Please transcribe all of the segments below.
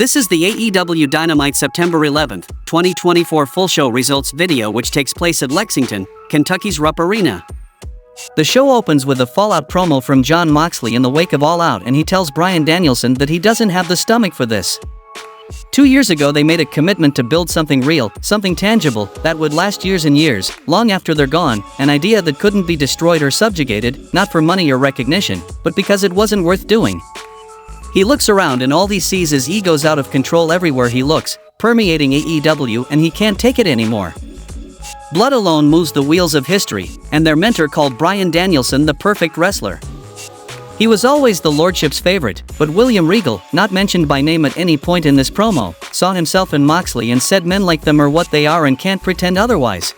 This is the AEW Dynamite September 11, 2024 full show results video, which takes place at Lexington, Kentucky's Rupp Arena. The show opens with a fallout promo from Jon Moxley in the wake of All Out, and he tells Bryan Danielson that he doesn't have the stomach for this. 2 years ago they made a commitment to build something real, something tangible, that would last years and years, long after they're gone, an idea that couldn't be destroyed or subjugated, not for money or recognition, but because it wasn't worth doing. He looks around and all he sees is egos out of control everywhere he looks, permeating AEW, and he can't take it anymore. Blood alone moves the wheels of history, and their mentor called Bryan Danielson the perfect wrestler. He was always the Lordship's favorite, but William Regal, not mentioned by name at any point in this promo, saw himself in Moxley and said men like them are what they are and can't pretend otherwise.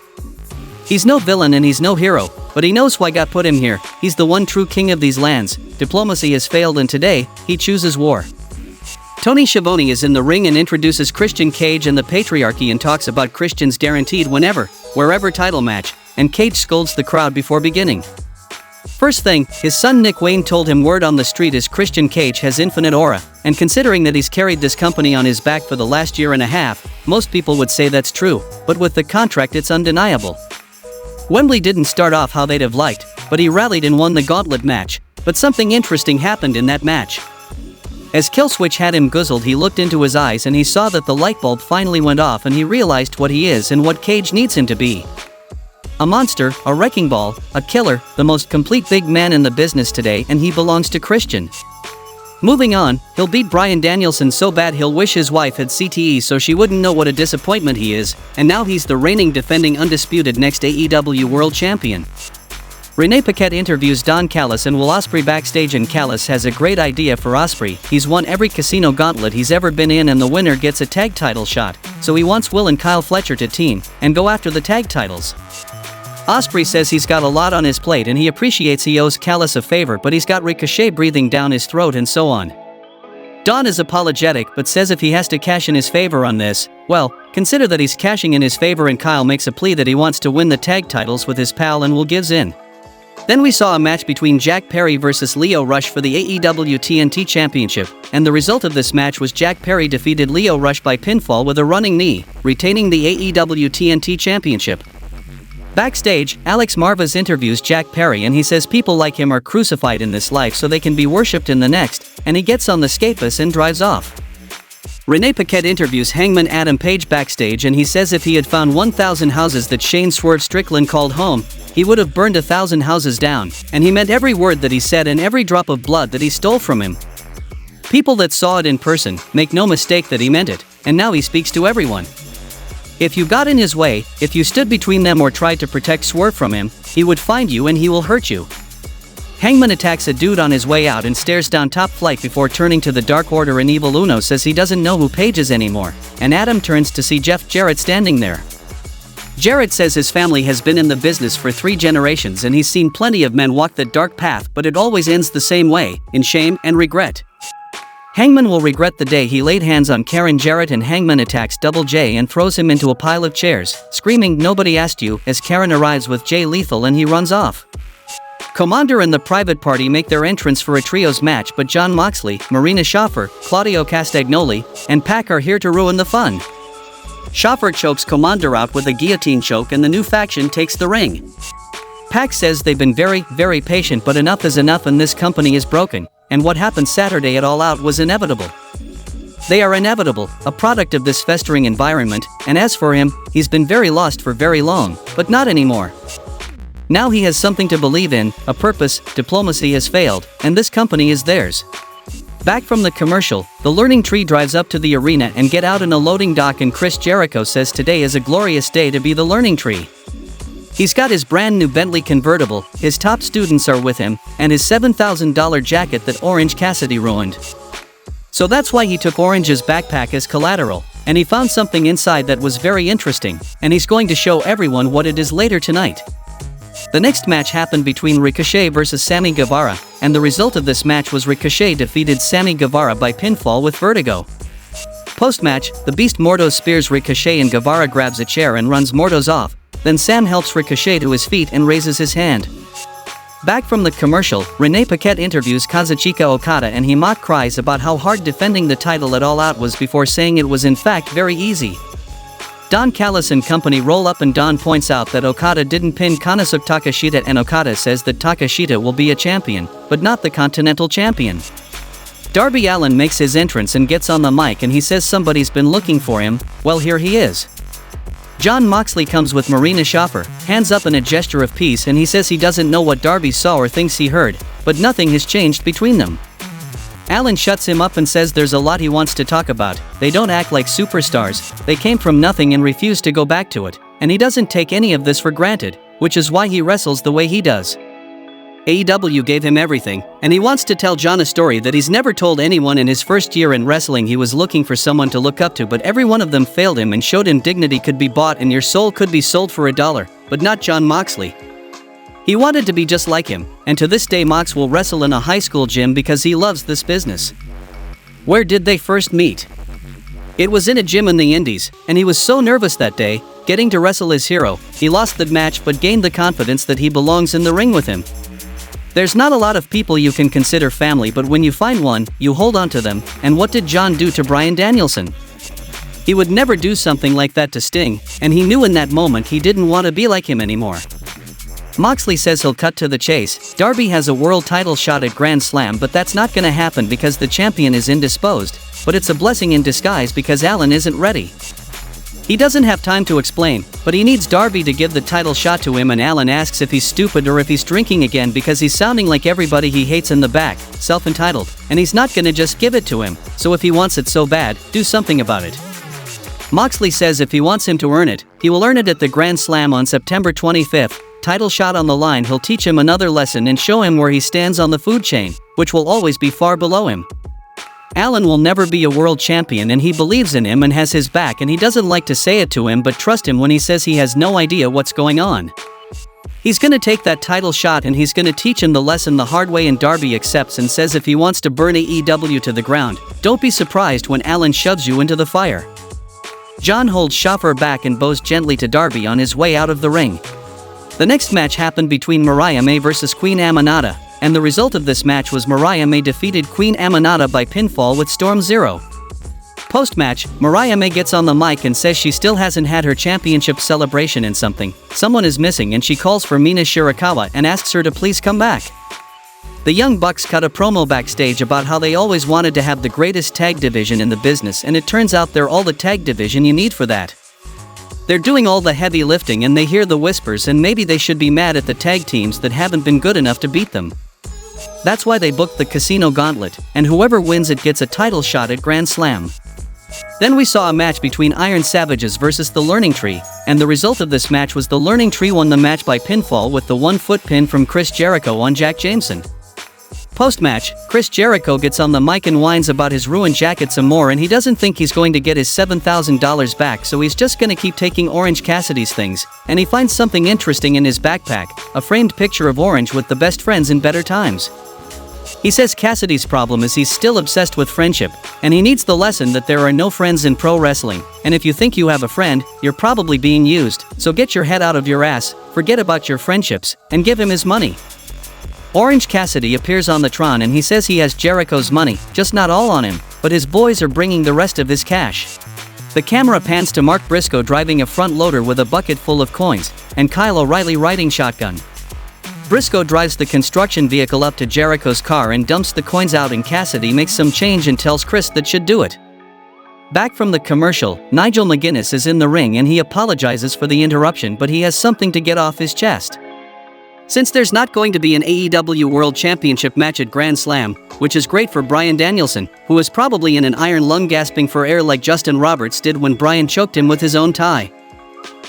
He's no villain and he's no hero, but he knows why God put him here. He's the one true king of these lands. Diplomacy has failed and today, he chooses war. Tony Schiavone is in the ring and introduces Christian Cage and the patriarchy and talks about Christian's guaranteed whenever, wherever title match, and Cage scolds the crowd before beginning. First thing, his son Nick Wayne told him word on the street is Christian Cage has infinite aura, and considering that he's carried this company on his back for the last year and a half, most people would say that's true, but with the contract it's undeniable. Wembley didn't start off how they'd have liked, but he rallied and won the gauntlet match, but something interesting happened in that match. As Killswitch had him guzzled, he looked into his eyes and he saw that the light bulb finally went off, and he realized what he is and what Cage needs him to be. A monster, a wrecking ball, a killer, the most complete big man in the business today, and he belongs to Christian. Moving on, he'll beat Bryan Danielson so bad he'll wish his wife had CTE so she wouldn't know what a disappointment he is, and now he's the reigning defending undisputed next AEW World Champion. Renee Paquette interviews Don Callis and Will Ospreay backstage, and Callis has a great idea for Ospreay. He's won every casino gauntlet he's ever been in and the winner gets a tag title shot, so he wants Will and Kyle Fletcher to team and go after the tag titles. Ospreay says he's got a lot on his plate and he appreciates he owes Callis a favor, but he's got Ricochet breathing down his throat and so on. Don is apologetic but says if he has to cash in his favor on this, well, consider that he's cashing in his favor, and Kyle makes a plea that he wants to win the tag titles with his pal and Will gives in. Then we saw a match between Jack Perry versus Lio Rush for the AEW TNT Championship, and the result of this match was Jack Perry defeated Lio Rush by pinfall with a running knee, retaining the AEW TNT Championship. Backstage, Alex Marvez interviews Jack Perry and he says people like him are crucified in this life so they can be worshipped in the next, and he gets on the scapus and drives off. Renee Paquette interviews Hangman Adam Page backstage and he says if he had found 1,000 houses that Shane Swerve Strickland called home, he would have burned 1,000 houses down, and he meant every word that he said and every drop of blood that he stole from him. People that saw it in person make no mistake that he meant it, and now he speaks to everyone. If you got in his way, if you stood between them or tried to protect Swerve from him, he would find you and he will hurt you. Hangman attacks a dude on his way out and stares down top flight before turning to the Dark Order, and Evil Uno says he doesn't know who Page is anymore, and Adam turns to see Jeff Jarrett standing there. Jarrett says his family has been in the business for 3 generations and he's seen plenty of men walk that dark path, but it always ends the same way, in shame and regret. Hangman will regret the day he laid hands on Karen Jarrett, and Hangman attacks Double J and throws him into a pile of chairs, screaming "Nobody asked you," as Karen arrives with Jay Lethal and he runs off. Commander and the Private Party make their entrance for a trios match, but Jon Moxley, Marina Shafir, Claudio Castagnoli, and Pac are here to ruin the fun. Shafir chokes Commander out with a guillotine choke and the new faction takes the ring. Pac says they've been very, very patient, but enough is enough and this company is broken, and what happened Saturday at All Out was inevitable. They are inevitable, a product of this festering environment, and as for him, he's been very lost for very long, but not anymore. Now he has something to believe in, a purpose. Diplomacy has failed, and this company is theirs. Back from the commercial, the Learning Tree drives up to the arena and get out in a loading dock, and Chris Jericho says today is a glorious day to be the Learning Tree. He's got his brand new Bentley convertible, his top students are with him, and his $7,000 jacket that Orange Cassidy ruined. So that's why he took Orange's backpack as collateral, and he found something inside that was very interesting, and he's going to show everyone what it is later tonight. The next match happened between Ricochet versus Sammy Guevara, and the result of this match was Ricochet defeated Sammy Guevara by pinfall with vertigo. Post-match, the Beast Mordos spears Ricochet and Guevara grabs a chair and runs Mordos off, then Sam helps Ricochet to his feet and raises his hand. Back from the commercial, Renee Paquette interviews Kazuchika Okada and he mock cries about how hard defending the title at All Out was before saying it was in fact very easy. Don Callis and company roll up and Don points out that Okada didn't pin Konosuke Takeshita and Okada says that Takeshita will be a champion, but not the Continental Champion. Darby Allin makes his entrance and gets on the mic and he says somebody's been looking for him. Well, here he is. Jon Moxley comes with Marina Shafir, hands up in a gesture of peace, and he says he doesn't know what Darby saw or thinks he heard, but nothing has changed between them. Allin shuts him up and says there's a lot he wants to talk about. They don't act like superstars, they came from nothing and refuse to go back to it, and he doesn't take any of this for granted, which is why he wrestles the way he does. AEW gave him everything, and he wants to tell Jon a story that he's never told anyone. In his first year in wrestling he was looking for someone to look up to, but every one of them failed him and showed him dignity could be bought and your soul could be sold for $1, but not Jon Moxley. He wanted to be just like him, and to this day Mox will wrestle in a high school gym because he loves this business. Where did they first meet? It was in a gym in the Indies, and he was so nervous that day, getting to wrestle his hero. He lost the match but gained the confidence that he belongs in the ring with him. There's not a lot of people you can consider family, but when you find one, you hold on to them. And what did Jon do to Bryan Danielson? He would never do something like that to Sting, and he knew in that moment he didn't want to be like him anymore. Moxley says he'll cut to the chase. Darby has a world title shot at Grand Slam, but that's not gonna happen because the champion is indisposed, but it's a blessing in disguise because Allin isn't ready. He doesn't have time to explain, but he needs Darby to give the title shot to him, and Allin asks if he's stupid or if he's drinking again because he's sounding like everybody he hates in the back, self-entitled, and he's not gonna just give it to him, so if he wants it so bad, do something about it. Moxley says if he wants him to earn it, he will earn it at the Grand Slam on September 25th, title shot on the line. He'll teach him another lesson and show him where he stands on the food chain, which will always be far below him. Allin will never be a world champion and he believes in him and has his back, and he doesn't like to say it to him but trust him when he says he has no idea what's going on. He's gonna take that title shot and he's gonna teach him the lesson the hard way, and Darby accepts and says if he wants to burn AEW to the ground, don't be surprised when Allin shoves you into the fire. Jon holds Shafir back and bows gently to Darby on his way out of the ring. The next match happened between Mariah May vs Queen Aminata, and the result of this match was Mariah May defeated Queen Aminata by pinfall with Storm Zero. Post-match, Mariah May gets on the mic and says she still hasn't had her championship celebration and someone is missing, and she calls for Mina Shirakawa and asks her to please come back. The Young Bucks cut a promo backstage about how they always wanted to have the greatest tag division in the business, and it turns out they're all the tag division you need for that. They're doing all the heavy lifting and they hear the whispers, and maybe they should be mad at the tag teams that haven't been good enough to beat them. That's why they booked the Casino Gauntlet, and whoever wins it gets a title shot at Grand Slam. Then we saw a match between Iron Savages versus the Learning Tree, and the result of this match was the Learning Tree won the match by pinfall with the 1-foot pin from Chris Jericho on Jack Jameson. Post-match, Chris Jericho gets on the mic and whines about his ruined jacket some more, and he doesn't think he's going to get his $7,000 back, so he's just gonna keep taking Orange Cassidy's things, and he finds something interesting in his backpack, a framed picture of Orange with the best friends in better times. He says Cassidy's problem is he's still obsessed with friendship, and he needs the lesson that there are no friends in pro wrestling, and if you think you have a friend, you're probably being used, so get your head out of your ass, forget about your friendships, and give him his money. Orange Cassidy appears on the Tron and he says he has Jericho's money, just not all on him, but his boys are bringing the rest of his cash. The camera pans to Mark Briscoe driving a front loader with a bucket full of coins, and Kyle O'Reilly riding shotgun. Briscoe drives the construction vehicle up to Jericho's car and dumps the coins out, and Cassidy makes some change and tells Chris that should do it. Back from the commercial, Nigel McGuinness is in the ring and he apologizes for the interruption, but he has something to get off his chest. Since there's not going to be an AEW World Championship match at Grand Slam, which is great for Bryan Danielson, who is probably in an iron lung gasping for air like Justin Roberts did when Bryan choked him with his own tie.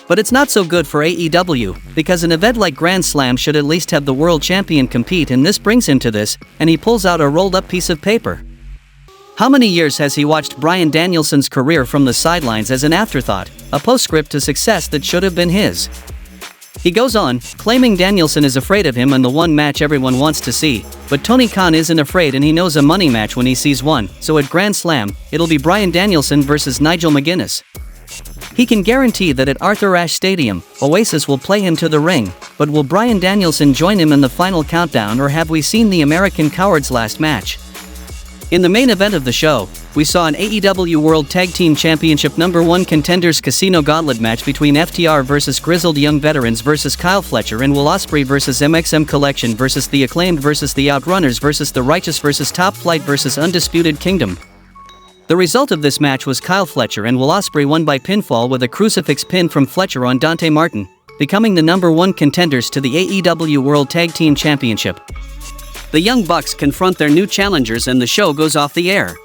But it's not so good for AEW, because an event like Grand Slam should at least have the world champion compete, and this brings him to this, and he pulls out a rolled up piece of paper. How many years has he watched Bryan Danielson's career from the sidelines as an afterthought, a postscript to success that should have been his? He goes on, claiming Danielson is afraid of him and the one match everyone wants to see, but Tony Khan isn't afraid and he knows a money match when he sees one, so at Grand Slam, it'll be Bryan Danielson versus Nigel McGuinness. He can guarantee that at Arthur Ashe Stadium, Oasis will play him to the ring, but will Bryan Danielson join him in the final countdown, or have we seen the American Coward's last match? In the main event of the show, we saw an AEW World Tag Team Championship No. 1 Contenders Casino Gauntlet match between FTR vs Grizzled Young Veterans vs Kyle Fletcher and Will Ospreay vs MXM Collection vs The Acclaimed vs The Outrunners vs The Righteous vs Top Flight vs Undisputed Kingdom. The result of this match was Kyle Fletcher and Will Ospreay won by pinfall with a crucifix pin from Fletcher on Dante Martin, becoming the No. 1 contenders to the AEW World Tag Team Championship. The Young Bucks confront their new challengers and the show goes off the air.